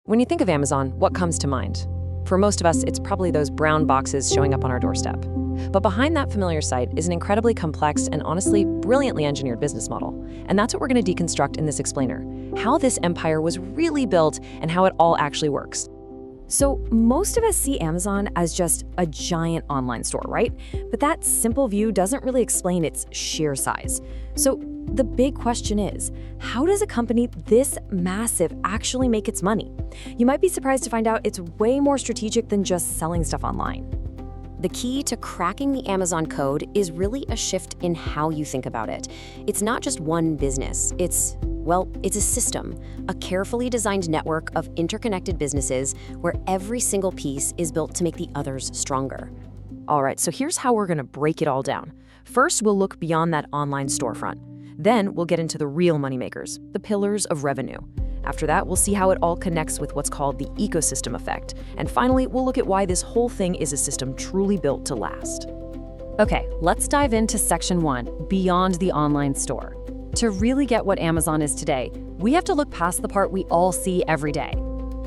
When you think of Amazon, what comes to mind? For most of us, it's probably those brown boxes showing up on our doorstep. But behind that familiar sight is an incredibly complex and honestly brilliantly engineered business model. And that's what we're going to deconstruct in this explainer: how this empire was really built and how it all actually works. So most of us see Amazon as just a giant online store, right? But that simple view doesn't really explain its sheer size. So the big question is, how does a company this massive actually make its money? You might be surprised to find out it's way more strategic than just selling stuff online. The key to cracking the Amazon code is really a shift in how you think about it. It's not just one business. It's a system, a carefully designed network of interconnected businesses where every single piece is built to make the others stronger. All right, so here's how we're going to break it all down. First, we'll look beyond that online storefront. Then we'll get into the real moneymakers, the pillars of revenue. After that, we'll see how it all connects with what's called the ecosystem effect. And finally, we'll look at why this whole thing is a system truly built to last. Okay, let's dive into section 1, beyond the online store. To really get what Amazon is today, we have to look past the part we all see every day.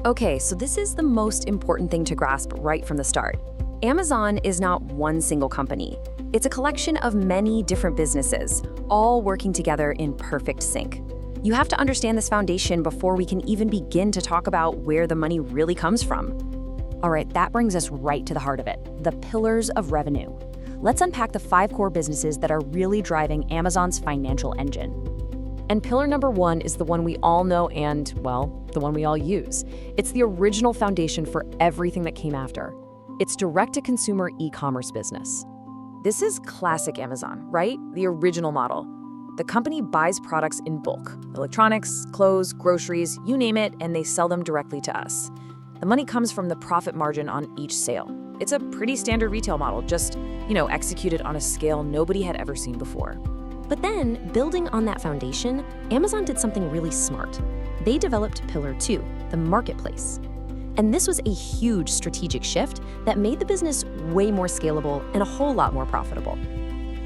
Okay, so this is the most important thing to grasp right from the start. Amazon is not one single company. It's a collection of many different businesses, all working together in perfect sync. You have to understand this foundation before we can even begin to talk about where the money really comes from. All right, that brings us right to the heart of it, the pillars of revenue. Let's unpack the 5 core businesses that are really driving Amazon's financial engine. And pillar number 1 is the one we all know and, well, the one we all use. It's the original foundation for everything that came after. It's direct-to-consumer e-commerce business. This is classic Amazon, right? The original model. The company buys products in bulk: electronics, clothes, groceries, you name it, and they sell them directly to us. The money comes from the profit margin on each sale. It's a pretty standard retail model, just, executed on a scale nobody had ever seen before. But then, building on that foundation, Amazon did something really smart. They developed Pillar 2, the marketplace. And this was a huge strategic shift that made the business way more scalable and a whole lot more profitable.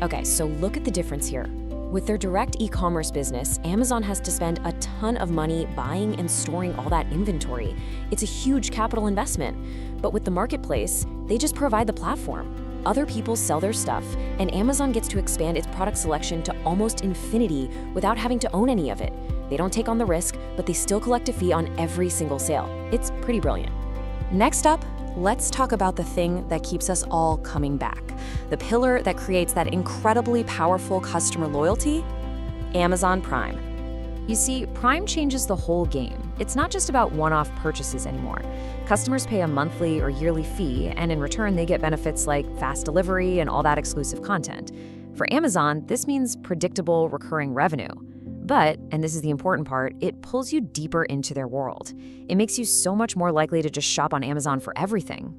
Okay, so look at the difference here. With their direct e-commerce business, Amazon has to spend a ton of money buying and storing all that inventory. It's a huge capital investment. But with the marketplace, they just provide the platform. Other people sell their stuff, and Amazon gets to expand its product selection to almost infinity without having to own any of it. They don't take on the risk, but they still collect a fee on every single sale. It's pretty brilliant. Next up, let's talk about the thing that keeps us all coming back. The pillar that creates that incredibly powerful customer loyalty: Amazon Prime. You see, Prime changes the whole game. It's not just about one-off purchases anymore. Customers pay a monthly or yearly fee, and in return, they get benefits like fast delivery and all that exclusive content. For Amazon, this means predictable, recurring revenue. But, and this is the important part, it pulls you deeper into their world. It makes you so much more likely to just shop on Amazon for everything.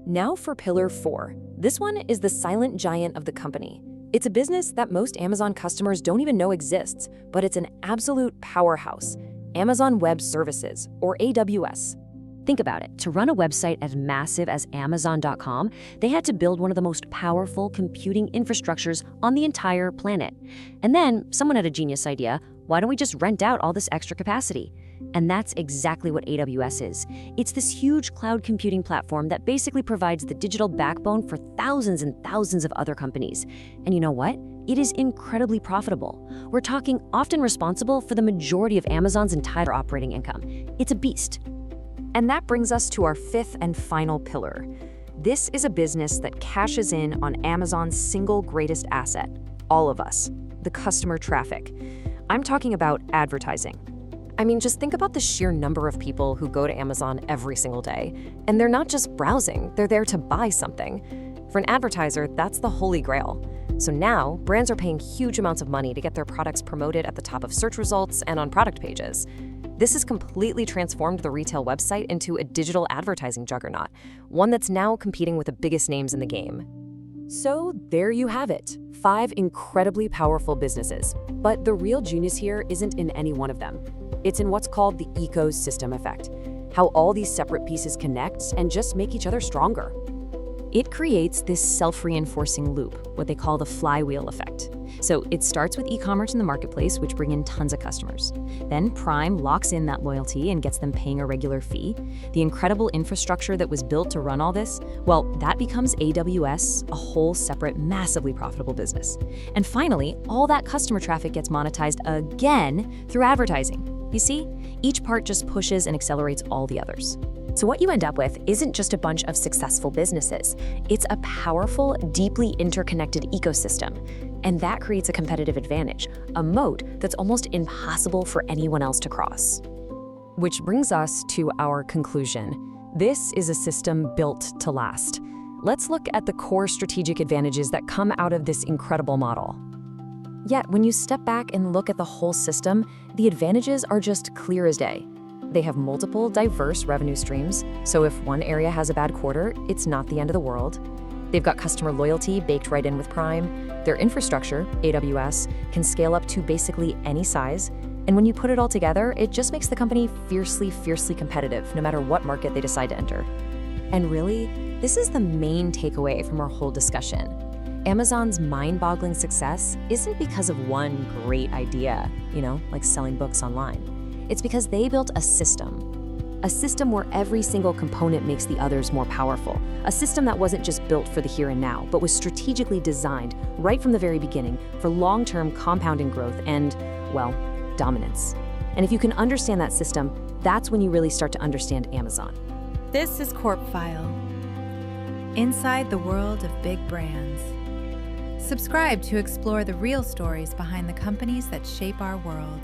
Now for Pillar 4. This one is the silent giant of the company. It's a business that most Amazon customers don't even know exists, but it's an absolute powerhouse: Amazon Web Services, or AWS. Think about it. To run a website as massive as Amazon.com, they had to build one of the most powerful computing infrastructures on the entire planet. And then someone had a genius idea: why don't we just rent out all this extra capacity? And that's exactly what AWS is. It's this huge cloud computing platform that basically provides the digital backbone for thousands and thousands of other companies. And you know what? It is incredibly profitable. We're talking often responsible for the majority of Amazon's entire operating income. It's a beast. And that brings us to our 5th and final pillar. This is a business that cashes in on Amazon's single greatest asset: all of us, the customer traffic. I'm talking about advertising. I mean, just think about the sheer number of people who go to Amazon every single day. And they're not just browsing, they're there to buy something. For an advertiser, that's the holy grail. So now, brands are paying huge amounts of money to get their products promoted at the top of search results and on product pages. This has completely transformed the retail website into a digital advertising juggernaut, one that's now competing with the biggest names in the game. So there you have it, 5 incredibly powerful businesses. But the real genius here isn't in any one of them. It's in what's called the ecosystem effect, how all these separate pieces connect and just make each other stronger. It creates this self-reinforcing loop, what they call the flywheel effect. So it starts with e-commerce in the marketplace, which bring in tons of customers. Then Prime locks in that loyalty and gets them paying a regular fee. The incredible infrastructure that was built to run all this, well, that becomes AWS, a whole separate, massively profitable business. And finally, all that customer traffic gets monetized again through advertising. You see, each part just pushes and accelerates all the others. So what you end up with isn't just a bunch of successful businesses. It's a powerful, deeply interconnected ecosystem. And that creates a competitive advantage, a moat that's almost impossible for anyone else to cross. Which brings us to our conclusion. This is a system built to last. Let's look at the core strategic advantages that come out of this incredible model. Yet, when you step back and look at the whole system, the advantages are just clear as day. They have multiple, diverse revenue streams, so if one area has a bad quarter, it's not the end of the world. They've got customer loyalty baked right in with Prime. Their infrastructure, AWS, can scale up to basically any size. And when you put it all together, it just makes the company fiercely, fiercely competitive, no matter what market they decide to enter. And really, this is the main takeaway from our whole discussion. Amazon's mind-boggling success isn't because of one great idea, like selling books online. It's because they built a system where every single component makes the others more powerful, a system that wasn't just built for the here and now, but was strategically designed right from the very beginning for long-term compounding growth and, well, dominance. And if you can understand that system, that's when you really start to understand Amazon. This is CorpFile, inside the world of big brands. Subscribe to explore the real stories behind the companies that shape our world.